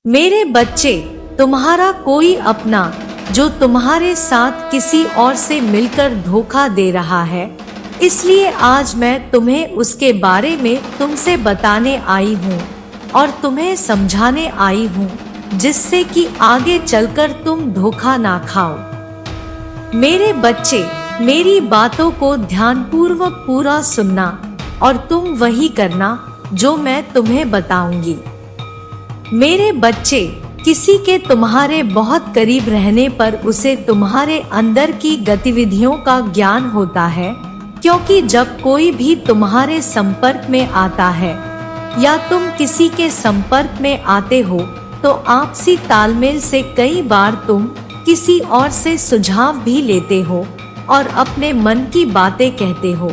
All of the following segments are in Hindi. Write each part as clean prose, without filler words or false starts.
मेरे बच्चे, तुम्हारा कोई अपना जो तुम्हारे साथ किसी और से मिलकर धोखा दे रहा है, इसलिए आज मैं तुम्हें उसके बारे में तुमसे बताने आई हूँ और तुम्हें समझाने आई हूँ, जिससे कि आगे चलकर तुम धोखा ना खाओ। मेरे बच्चे, मेरी बातों को ध्यानपूर्वक पूरा सुनना और तुम वही करना जो मैं तुम्हें बताऊंगी। मेरे बच्चे, किसी के तुम्हारे बहुत करीब रहने पर उसे तुम्हारे अंदर की गतिविधियों का ज्ञान होता है, क्योंकि जब कोई भी तुम्हारे संपर्क में आता है या तुम किसी के संपर्क में आते हो तो आपसी तालमेल से कई बार तुम किसी और से सुझाव भी लेते हो और अपने मन की बातें कहते हो।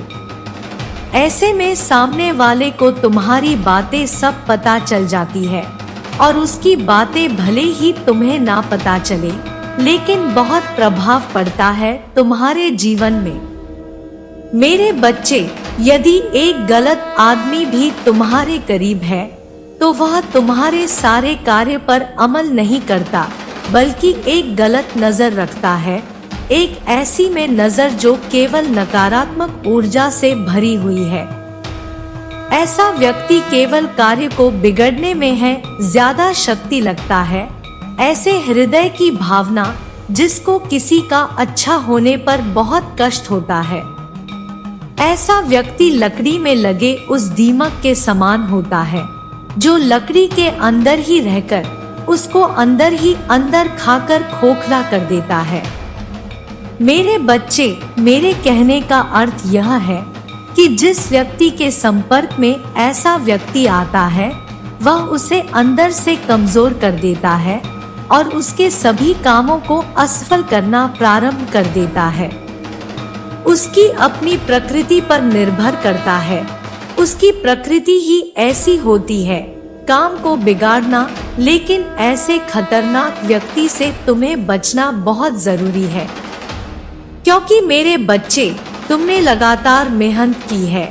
ऐसे में सामने वाले को तुम्हारी बातें सब पता चल जाती है और उसकी बातें भले ही तुम्हें ना पता चले, लेकिन बहुत प्रभाव पड़ता है तुम्हारे जीवन में। मेरे बच्चे, यदि एक गलत आदमी भी तुम्हारे करीब है तो वह तुम्हारे सारे कार्य पर अमल नहीं करता, बल्कि एक गलत नजर रखता है, एक ऐसी में नजर जो केवल नकारात्मक ऊर्जा से भरी हुई है। ऐसा व्यक्ति केवल कार्य को बिगड़ने में है ज्यादा शक्ति लगता है। ऐसे हृदय की भावना जिसको किसी का अच्छा होने पर बहुत कष्ट होता है। ऐसा व्यक्ति लकड़ी में लगे उस दीमक के समान होता है जो लकड़ी के अंदर ही रहकर उसको अंदर ही अंदर खाकर खोखला कर देता है। मेरे बच्चे, मेरे कहने का अर्थ यह है कि जिस व्यक्ति के संपर्क में ऐसा व्यक्ति आता है वह उसे अंदर से कमजोर कर देता है और उसके सभी कामों को असफल करना प्रारंभ कर देता है। उसकी अपनी प्रकृति पर निर्भर करता है। उसकी प्रकृति ही ऐसी होती है, काम को बिगाड़ना। लेकिन ऐसे खतरनाक व्यक्ति से तुम्हें बचना बहुत जरूरी है, क्योंकि मेरे बच्चे, तुमने लगातार मेहनत की है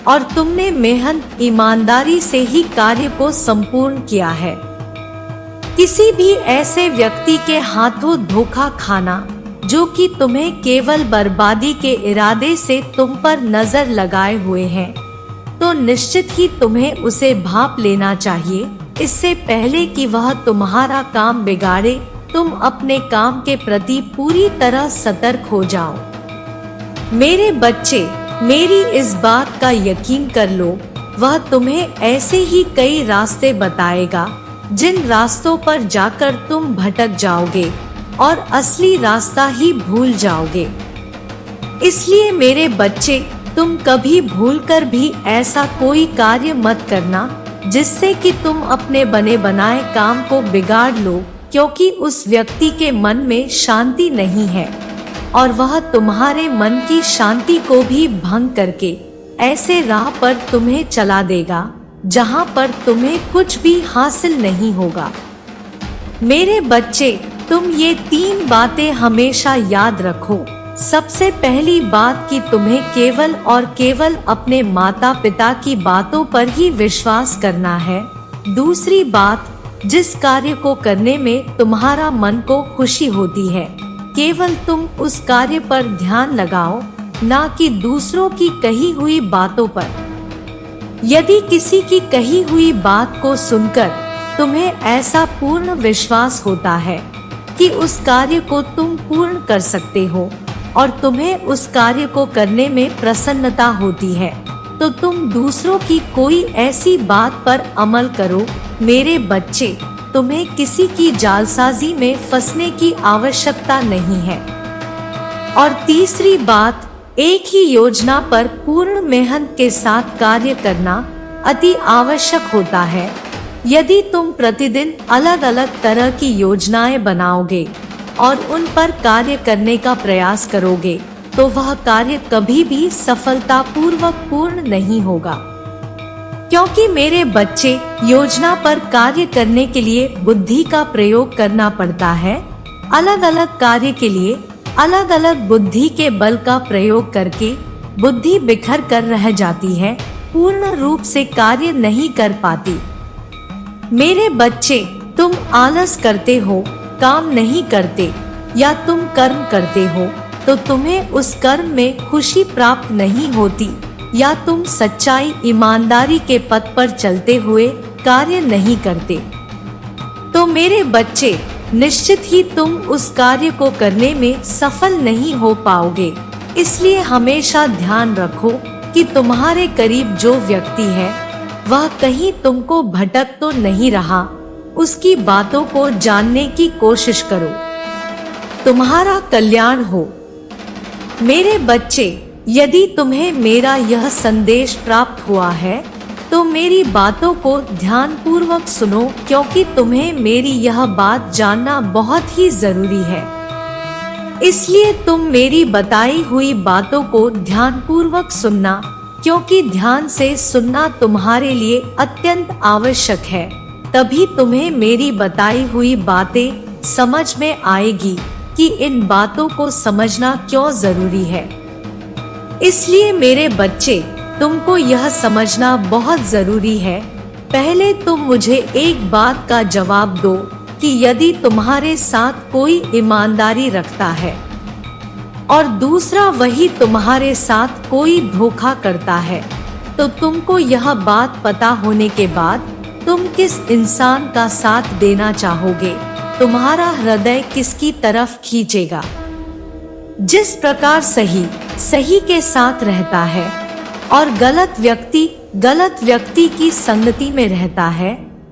और तुमने मेहनत ईमानदारी से ही कार्य को संपूर्ण किया है। किसी भी ऐसे व्यक्ति के हाथों धोखा खाना जो कि तुम्हें केवल बर्बादी के इरादे से तुम पर नजर लगाए हुए है, तो निश्चित ही तुम्हें उसे भांप लेना चाहिए इससे पहले कि वह तुम्हारा काम बिगाड़े। तुम अपने काम के प्रति पूरी तरह सतर्क हो जाओ। मेरे बच्चे, मेरी इस बात का यकीन कर लो, वह तुम्हें ऐसे ही कई रास्ते बताएगा जिन रास्तों पर जाकर तुम भटक जाओगे और असली रास्ता ही भूल जाओगे। इसलिए मेरे बच्चे, तुम कभी भूलकर भी ऐसा कोई कार्य मत करना जिससे कि तुम अपने बने बनाए काम को बिगाड़ लो, क्योंकि उस व्यक्ति के मन में शांति नहीं है और वह तुम्हारे मन की शांति को भी भंग करके ऐसे राह पर तुम्हें चला देगा जहां पर तुम्हें कुछ भी हासिल नहीं होगा। मेरे बच्चे, तुम ये 3 बातें हमेशा याद रखो। सबसे पहली बात कि तुम्हें केवल और केवल अपने माता पिता की बातों पर ही विश्वास करना है। दूसरी बात, जिस कार्य को करने में तुम्हारा मन को खुशी होती है, केवल तुम उस कार्य पर ध्यान लगाओ, ना कि दूसरों की कही हुई बातों पर। यदि किसी की कही हुई बात को सुनकर तुम्हें ऐसा पूर्ण विश्वास होता है कि उस कार्य को तुम पूर्ण कर सकते हो और तुम्हें उस कार्य को करने में प्रसन्नता होती है, तो तुम दूसरों की कोई ऐसी बात पर अमल करो। मेरे बच्चे, तुम्हें किसी की जालसाजी में फंसने की आवश्यकता नहीं है। और तीसरी बात, एक ही योजना पर पूर्ण मेहनत के साथ कार्य करना अति आवश्यक होता है। यदि तुम प्रतिदिन अलग अलग तरह की योजनाएं बनाओगे और उन पर कार्य करने का प्रयास करोगे, तो वह कार्य कभी भी सफलतापूर्वक पूर्ण नहीं होगा। क्योंकि मेरे बच्चे, योजना पर कार्य करने के लिए बुद्धि का प्रयोग करना पड़ता है। अलग अलग कार्य के लिए अलग अलग बुद्धि के बल का प्रयोग करके बुद्धि बिखर कर रह जाती है, पूर्ण रूप से कार्य नहीं कर पाती। मेरे बच्चे, तुम आलस करते हो, काम नहीं करते, या तुम कर्म करते हो तो तुम्हें उस कर्म में खुशी प्राप्त नहीं होती, या तुम सच्चाई ईमानदारी के पथ पर चलते हुए कार्य नहीं करते, तो मेरे बच्चे निश्चित ही तुम उस कार्य को करने में सफल नहीं हो पाओगे। इसलिए हमेशा ध्यान रखो कि तुम्हारे करीब जो व्यक्ति है वह कहीं तुमको भटक तो नहीं रहा, उसकी बातों को जानने की कोशिश करो, तुम्हारा कल्याण हो। मेरे बच्चे, यदि तुम्हें मेरा यह संदेश प्राप्त हुआ है तो मेरी बातों को ध्यान पूर्वक सुनो, क्योंकि तुम्हें मेरी यह बात जानना बहुत ही जरूरी है। इसलिए तुम मेरी बताई हुई बातों को ध्यान पूर्वक सुनना, क्योंकि ध्यान से सुनना तुम्हारे लिए अत्यंत आवश्यक है। तभी तुम्हें मेरी बताई हुई बातें समझ में आएगी कि इन बातों को समझना क्यों जरूरी है। इसलिए मेरे बच्चे, तुमको यह समझना बहुत जरूरी है। पहले तुम मुझे एक बात का जवाब दो कि यदि तुम्हारे साथ कोई ईमानदारी रखता है और दूसरा वही तुम्हारे साथ कोई धोखा करता है, तो तुमको यह बात पता होने के बाद तुम किस इंसान का साथ देना चाहोगे, तुम्हारा हृदय किसकी तरफ खींचेगा। जिस प्रकार सही के साथ रहता है और गलत व्यक्ति की संगति में रहता है,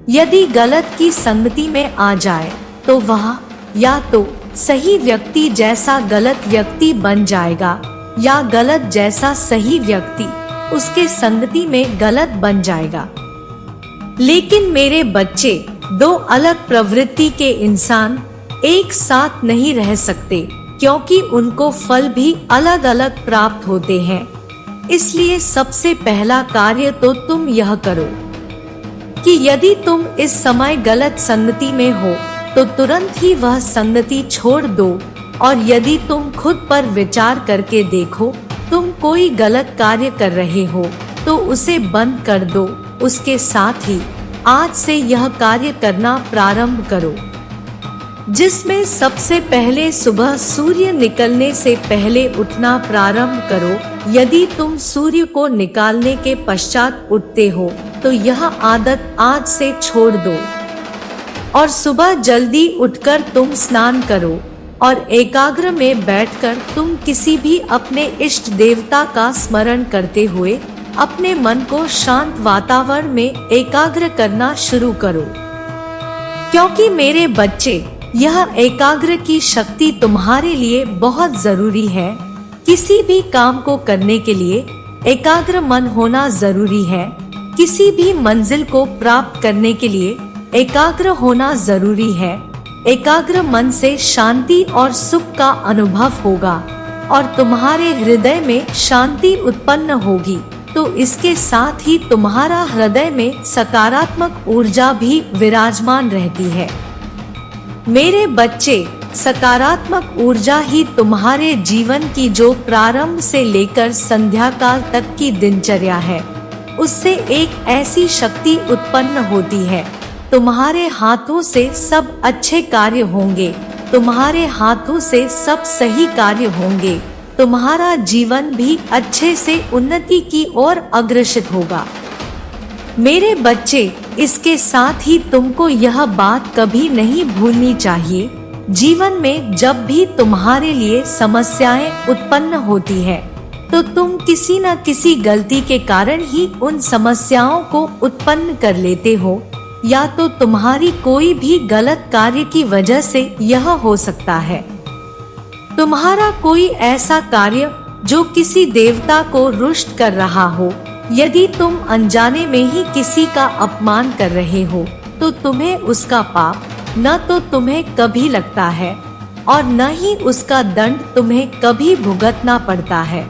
यदि गलत की संगति में आ जाए तो वह या तो सही व्यक्ति जैसा गलत व्यक्ति बन जाएगा, या गलत जैसा सही व्यक्ति उसके संगति में गलत बन जाएगा। लेकिन मेरे बच्चे, दो अलग प्रवृत्ति के इंसान एक साथ नहीं रह सकते, क्योंकि उनको फल भी अलग अलग प्राप्त होते हैं। इसलिए सबसे पहला कार्य तो तुम यह करो कि यदि तुम इस समय गलत संगति में हो तो तुरंत ही वह संगति छोड़ दो, और यदि तुम खुद पर विचार करके देखो तुम कोई गलत कार्य कर रहे हो तो उसे बंद कर दो। उसके साथ ही आज से यह कार्य करना प्रारंभ करो, जिसमें सबसे पहले सुबह सूर्य निकलने से पहले उठना प्रारंभ करो। यदि तुम सूर्य को निकालने के पश्चात उठते हो तो यह आदत आज से छोड़ दो, और सुबह जल्दी उठकर तुम स्नान करो और एकाग्र में बैठकर तुम किसी भी अपने इष्ट देवता का स्मरण करते हुए अपने मन को शांत वातावरण में एकाग्र करना शुरू करो। क्योंकि मेरे बच्चे, यह एकाग्र की शक्ति तुम्हारे लिए बहुत जरूरी है। किसी भी काम को करने के लिए एकाग्र मन होना जरूरी है। किसी भी मंजिल को प्राप्त करने के लिए एकाग्र होना जरूरी है। एकाग्र मन से शांति और सुख का अनुभव होगा और तुम्हारे हृदय में शांति उत्पन्न होगी, तो इसके साथ ही तुम्हारा हृदय में सकारात्मक ऊर्जा भी विराजमान रहती है। मेरे बच्चे, सकारात्मक ऊर्जा ही तुम्हारे जीवन की जो प्रारंभ से लेकर संध्या काल तक की दिनचर्या है, उससे एक ऐसी शक्ति उत्पन्न होती है। तुम्हारे हाथों से सब अच्छे कार्य होंगे, तुम्हारे हाथों से सब सही कार्य होंगे, तुम्हारा जीवन भी अच्छे से उन्नति की ओर अग्रसर होगा। मेरे बच्चे, इसके साथ ही तुमको यह बात कभी नहीं भूलनी चाहिए, जीवन में जब भी तुम्हारे लिए समस्याएं उत्पन्न होती है तो तुम किसी न किसी गलती के कारण ही उन समस्याओं को उत्पन्न कर लेते हो, या तो तुम्हारी कोई भी गलत कार्य की वजह से यह हो सकता है। तुम्हारा कोई ऐसा कार्य जो किसी देवता को रुष्ट कर रहा हो, यदि तुम अनजाने में ही किसी का अपमान कर रहे हो तो तुम्हें उसका पाप न तो तुम्हें कभी लगता है और न ही उसका दंड तुम्हें कभी भुगतना पड़ता है,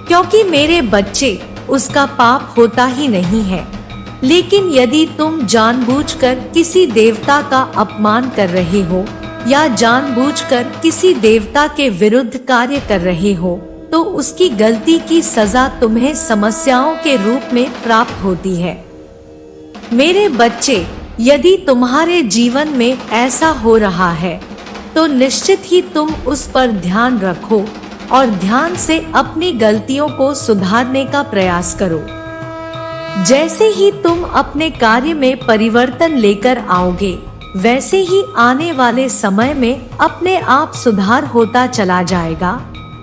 क्योंकि मेरे बच्चे, उसका पाप होता ही नहीं है। लेकिन यदि तुम जानबूझकर किसी देवता का अपमान कर रहे हो या जानबूझकर किसी देवता के विरुद्ध कार्य कर रहे हो तो उसकी गलती की सजा तुम्हें समस्याओं के रूप में प्राप्त होती है। मेरे बच्चे, यदि तुम्हारे जीवन में ऐसा हो रहा है तो निश्चित ही तुम उस पर ध्यान रखो और ध्यान से अपनी गलतियों को सुधारने का प्रयास करो। जैसे ही तुम अपने कार्य में परिवर्तन लेकर आओगे, वैसे ही आने वाले समय में अपने आप सुधार होता चला जाएगा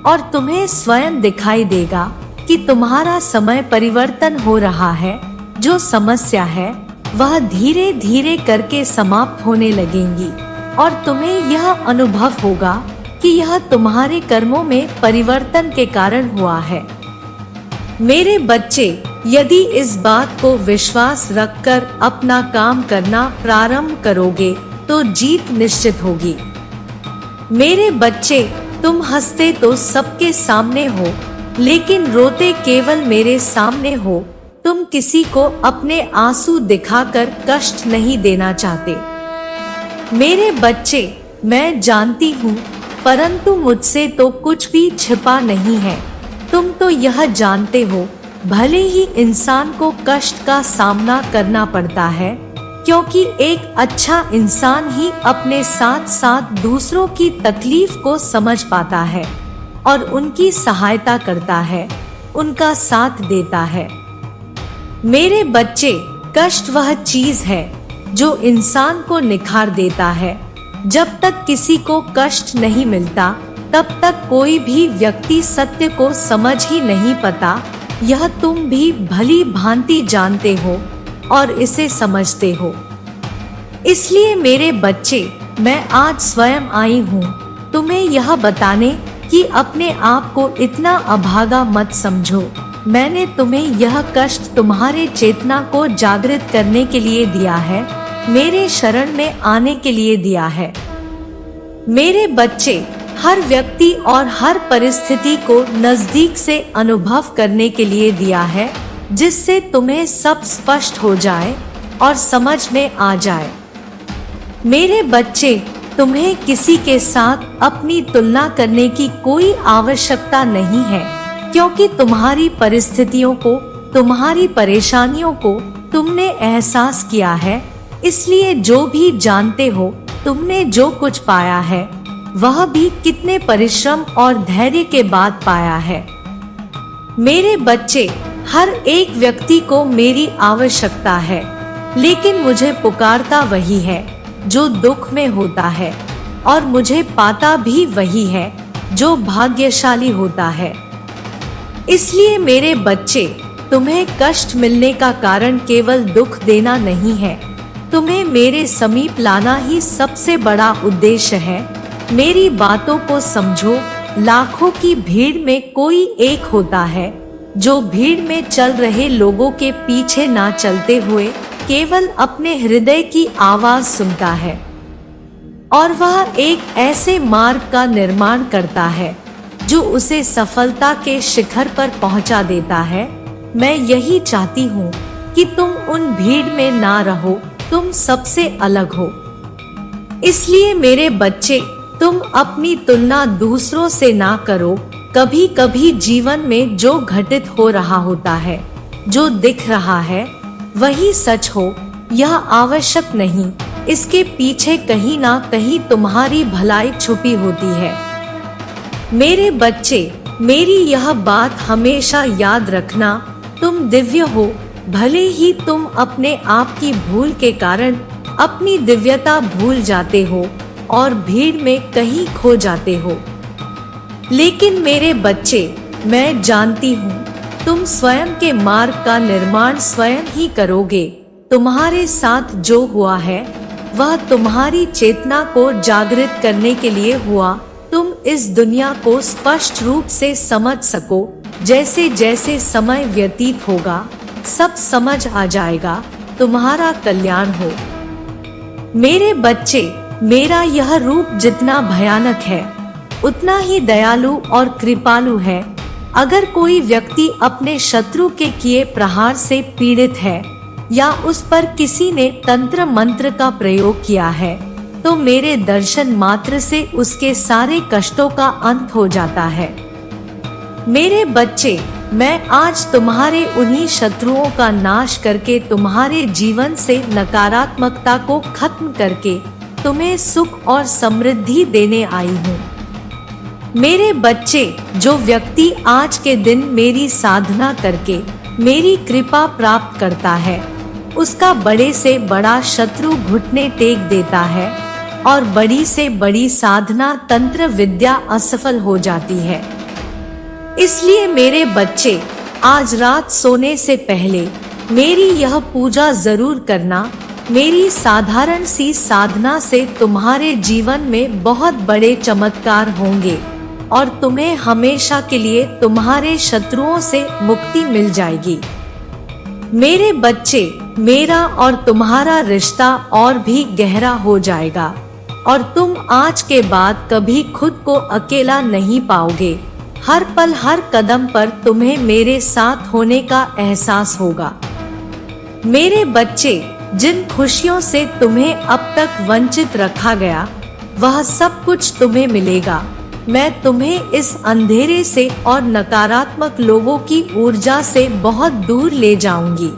और तुम्हें स्वयं दिखाई देगा कि तुम्हारा समय परिवर्तन हो रहा है। जो समस्या है वह धीरे धीरे करके समाप्त होने लगेंगी और तुम्हें यह अनुभव होगा कि यह तुम्हारे कर्मों में परिवर्तन के कारण हुआ है। मेरे बच्चे, यदि इस बात को विश्वास रखकर अपना काम करना प्रारंभ करोगे तो जीत निश्चित होगी। मेरे बच्चे, तुम हंसते तो सबके सामने हो, लेकिन रोते केवल मेरे सामने हो। तुम किसी को अपने आंसू दिखाकर कष्ट नहीं देना चाहते। मेरे बच्चे, मैं जानती हूँ, परंतु मुझसे तो कुछ भी छिपा नहीं है। तुम तो यह जानते हो, भले ही इंसान को कष्ट का सामना करना पड़ता है, क्योंकि एक अच्छा इंसान ही अपने साथ साथ दूसरों की तकलीफ को समझ पाता है और उनकी सहायता करता है, उनका साथ देता है। मेरे बच्चे, कष्ट वह चीज है जो इंसान को निखार देता है। जब तक किसी को कष्ट नहीं मिलता, तब तक कोई भी व्यक्ति सत्य को समझ ही नहीं पाता। यह तुम भी भली भांति जानते हो और इसे समझते हो। इसलिए मेरे बच्चे, मैं आज स्वयं आई हूँ तुम्हें यह बताने कि अपने आप को इतना अभागा मत समझो। मैंने तुम्हें यह कष्ट तुम्हारे चेतना को जागृत करने के लिए दिया है, मेरे शरण में आने के लिए दिया है। मेरे बच्चे, हर व्यक्ति और हर परिस्थिति को नजदीक से अनुभव करने के लिए दिया है, जिससे तुम्हें सब स्पष्ट हो जाए और समझ में आ जाए। मेरे बच्चे, तुम्हें किसी के साथ अपनी तुलना करने की कोई आवश्यकता नहीं है, क्योंकि तुम्हारी परिस्थितियों को, तुम्हारी परेशानियों को तुमने एहसास किया है। इसलिए जो भी जानते हो, तुमने जो कुछ पाया है वह भी कितने परिश्रम और धैर्य के बाद पाया है। मेरे बच्चे, हर एक व्यक्ति को मेरी आवश्यकता है, लेकिन मुझे पुकारता वही है जो दुख में होता है, और मुझे पाता भी वही है जो भाग्यशाली होता है। इसलिए मेरे बच्चे, तुम्हें कष्ट मिलने का कारण केवल दुख देना नहीं है, तुम्हें मेरे समीप लाना ही सबसे बड़ा उद्देश्य है। मेरी बातों को समझो। लाखों की भीड़ में कोई एक होता है जो भीड़ में चल रहे लोगों के पीछे ना चलते हुए केवल अपने हृदय की आवाज सुनता है, और वह एक ऐसे मार्ग का निर्माण करता है जो उसे सफलता के शिखर पर पहुंचा देता है। मैं यही चाहती हूँ कि तुम उन भीड़ में ना रहो, तुम सबसे अलग हो। इसलिए मेरे बच्चे, तुम अपनी तुलना दूसरों से ना करो। कभी कभी जीवन में जो घटित हो रहा होता है, जो दिख रहा है, वही सच हो, यह आवश्यक नहीं। इसके पीछे कहीं ना कहीं तुम्हारी भलाई छुपी होती है। मेरे बच्चे, मेरी यह बात हमेशा याद रखना, तुम दिव्य हो। भले ही तुम अपने आप की भूल के कारण अपनी दिव्यता भूल जाते हो और भीड़ में कहीं खो जाते हो, लेकिन मेरे बच्चे, मैं जानती हूँ तुम स्वयं के मार्ग का निर्माण स्वयं ही करोगे। तुम्हारे साथ जो हुआ है वह तुम्हारी चेतना को जागृत करने के लिए हुआ। तुम इस दुनिया को स्पष्ट रूप से समझ सको। जैसे जैसे समय व्यतीत होगा, सब समझ आ जाएगा, तुम्हारा कल्याण हो। मेरे बच्चे, मेरा यह रूप जितना भयानक है, उतना ही दयालु और कृपालु है। अगर कोई व्यक्ति अपने शत्रु के किए प्रहार से पीड़ित है या उस पर किसी ने तंत्र मंत्र का प्रयोग किया है, तो मेरे दर्शन मात्र से उसके सारे कष्टों का अंत हो जाता है। मेरे बच्चे, मैं आज तुम्हारे उन्हीं शत्रुओं का नाश करके तुम्हारे जीवन से नकारात्मकता को खत्म करके तुम्हें सुख और समृद्धि देने आई हूँ। मेरे बच्चे, जो व्यक्ति आज के दिन मेरी साधना करके मेरी कृपा प्राप्त करता है, उसका बड़े से बड़ा शत्रु घुटने टेक देता है और बड़ी से बड़ी साधना तंत्र विद्या असफल हो जाती है। इसलिए मेरे बच्चे, आज रात सोने से पहले मेरी यह पूजा जरूर करना। मेरी साधारण सी साधना से तुम्हारे जीवन में बहुत बड़े चमत्कार होंगे और तुम्हें हमेशा के लिए तुम्हारे शत्रुओं से मुक्ति मिल जाएगी। मेरे बच्चे, मेरा और तुम्हारा रिश्ता और भी गहरा हो जाएगा और तुम आज के बाद कभी खुद को अकेला नहीं पाओगे। हर पल हर कदम पर तुम्हें मेरे साथ होने का एहसास होगा। मेरे बच्चे, जिन खुशियों से तुम्हें अब तक वंचित रखा गया, वह सब कुछ तुम्हें मिलेगा। मैं तुम्हें इस अंधेरे से और नकारात्मक लोगों की ऊर्जा से बहुत दूर ले जाऊंगी।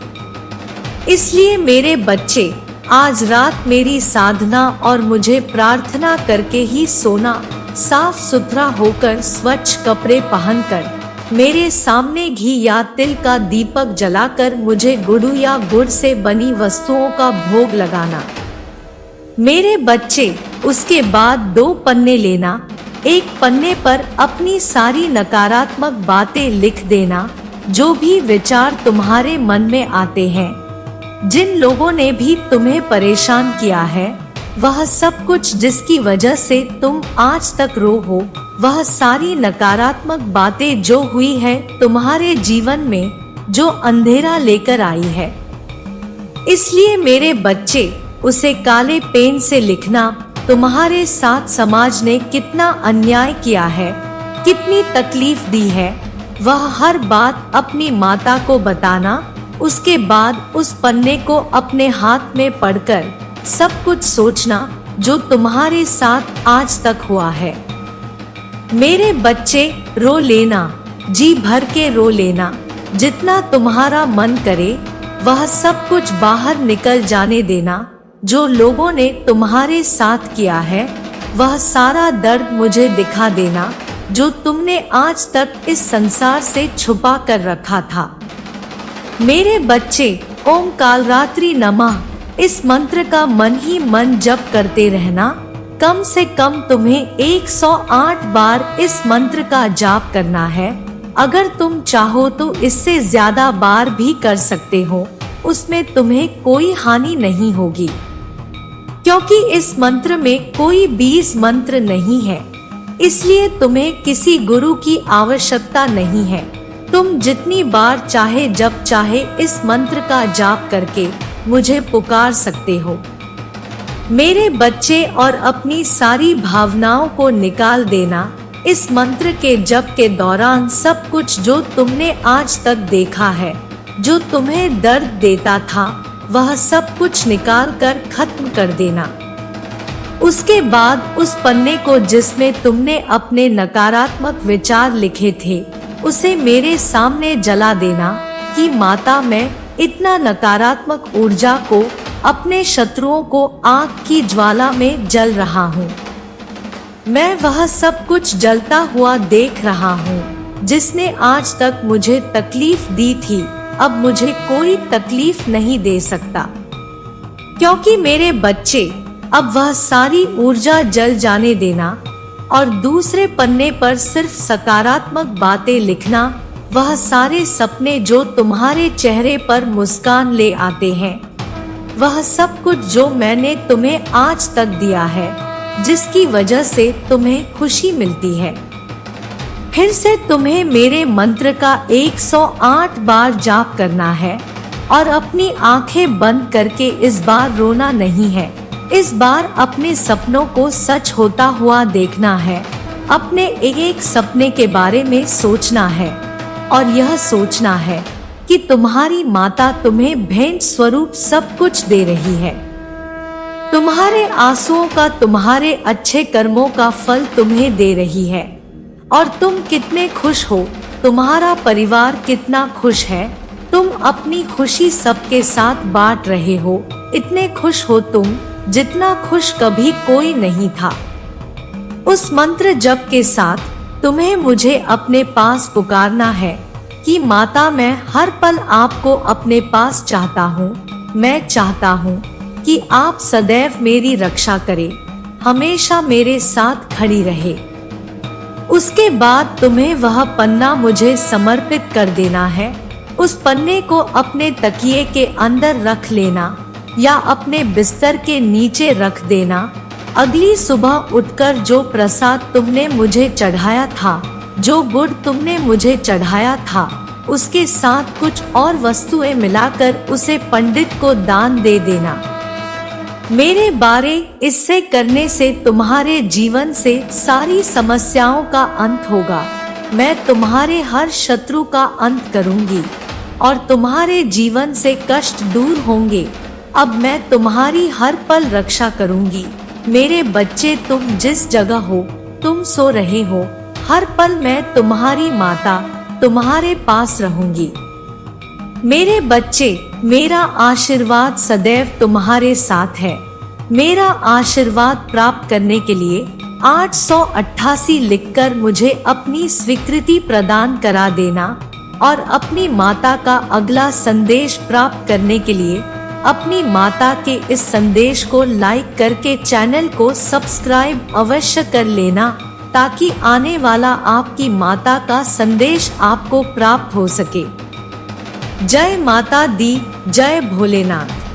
इसलिए मेरे बच्चे, आज रात मेरी साधना और मुझे प्रार्थना करके ही सोना। साफ सुथरा होकर स्वच्छ कपड़े पहनकर मेरे सामने घी या तिल का दीपक जलाकर मुझे गुड़ या गुड़ से बनी वस्तुओं का भोग लगाना। मेरे बच्चे, उसके बाद 2 पन्ने लेना। एक पन्ने पर अपनी सारी नकारात्मक बातें लिख देना, जो भी विचार तुम्हारे मन में आते हैं, जिन लोगों ने भी तुम्हें परेशान किया है, वह सब कुछ जिसकी वजह से तुम आज तक रो हो, वह सारी नकारात्मक बातें जो हुई है तुम्हारे जीवन में, जो अंधेरा लेकर आई है। इसलिए मेरे बच्चे, उसे काले पेन से लिखना। तुम्हारे साथ समाज ने कितना अन्याय किया है, कितनी तकलीफ दी है, वह हर बात अपनी माता को बताना। उसके बाद उस पन्ने को अपने हाथ में पढ़कर सब कुछ सोचना जो तुम्हारे साथ आज तक हुआ है। मेरे बच्चे, रो लेना, जी भर के रो लेना। जितना तुम्हारा मन करे वह सब कुछ बाहर निकल जाने देना। जो लोगों ने तुम्हारे साथ किया है, वह सारा दर्द मुझे दिखा देना, जो तुमने आज तक इस संसार से छुपा कर रखा था। मेरे बच्चे, ओम कालरात्रि नमः, इस मंत्र का मन ही मन जप करते रहना। कम से कम तुम्हें 108 बार इस मंत्र का जाप करना है। अगर तुम चाहो तो इससे ज्यादा बार भी कर सकते हो, उसमें तुम्हें कोई हानि नहीं होगी, क्योंकि इस मंत्र में कोई बीज मंत्र नहीं है। इसलिए तुम्हें किसी गुरु की आवश्यकता नहीं है। तुम जितनी बार चाहे जब चाहे इस मंत्र का जाप करके मुझे पुकार सकते हो। मेरे बच्चे, और अपनी सारी भावनाओं को निकाल देना। इस मंत्र के जप के दौरान सब कुछ जो तुमने आज तक देखा है, जो तुम्हें दर्द देता था, वह सब कुछ निकाल कर खत्म कर देना। उसके बाद उस पन्ने को जिसमें तुमने अपने नकारात्मक विचार लिखे थे, उसे मेरे सामने जला देना कि माता, मैं इतना नकारात्मक ऊर्जा को, अपने शत्रुओं को आग की ज्वाला में जल रहा हूँ। मैं वह सब कुछ जलता हुआ देख रहा हूँ जिसने आज तक मुझे तकलीफ दी थी। अब मुझे कोई तकलीफ नहीं दे सकता, क्योंकि मेरे बच्चे, अब वह सारी ऊर्जा जल जाने देना और दूसरे पन्ने पर सिर्फ सकारात्मक बातें लिखना। वह सारे सपने जो तुम्हारे चेहरे पर मुस्कान ले आते हैं, वह सब कुछ जो मैंने तुम्हें आज तक दिया है, जिसकी वजह से तुम्हें खुशी मिलती है, फिर से तुम्हें मेरे मंत्र का 108 बार जाप करना है और अपनी आंखें बंद करके इस बार रोना नहीं है। इस बार अपने सपनों को सच होता हुआ देखना है। अपने एक एक सपने के बारे में सोचना है और यह सोचना है कि तुम्हारी माता तुम्हें भेंट स्वरूप सब कुछ दे रही है। तुम्हारे आंसुओं का, तुम्हारे अच्छे कर्मों का फल तुम्हें दे रही है और तुम कितने खुश हो। तुम्हारा परिवार कितना खुश है। तुम अपनी खुशी सबके साथ बांट रहे हो। इतने खुश हो तुम जितना खुश कभी कोई नहीं था। उस मंत्र जप के साथ तुम्हें मुझे अपने पास पुकारना है कि माता, मैं हर पल आपको अपने पास चाहता हूँ। मैं चाहता हूँ कि आप सदैव मेरी रक्षा करें, हमेशा मेरे साथ खड़ी रहे। उसके बाद तुम्हें वह पन्ना मुझे समर्पित कर देना है। उस पन्ने को अपने तकिए के अंदर रख लेना या अपने बिस्तर के नीचे रख देना। अगली सुबह उठकर जो प्रसाद तुमने मुझे चढ़ाया था, जो गुड़ तुमने मुझे चढ़ाया था, उसके साथ कुछ और वस्तुएं मिलाकर उसे पंडित को दान दे देना। मेरे बारे इससे करने से तुम्हारे जीवन से सारी समस्याओं का अंत होगा। मैं तुम्हारे हर शत्रु का अंत करूंगी और तुम्हारे जीवन से कष्ट दूर होंगे। अब मैं तुम्हारी हर पल रक्षा करूंगी। मेरे बच्चे, तुम जिस जगह हो, तुम सो रहे हो, हर पल मैं तुम्हारी माता तुम्हारे पास रहूंगी। मेरे बच्चे, मेरा आशीर्वाद सदैव तुम्हारे साथ है। मेरा आशीर्वाद प्राप्त करने के लिए 888 लिखकर मुझे अपनी स्वीकृति प्रदान करा देना और अपनी माता का अगला संदेश प्राप्त करने के लिए अपनी माता के इस संदेश को लाइक करके चैनल को सब्सक्राइब अवश्य कर लेना, ताकि आने वाला आपकी माता का संदेश आपको प्राप्त हो सके। जय माता दी, जय भोलेनाथ।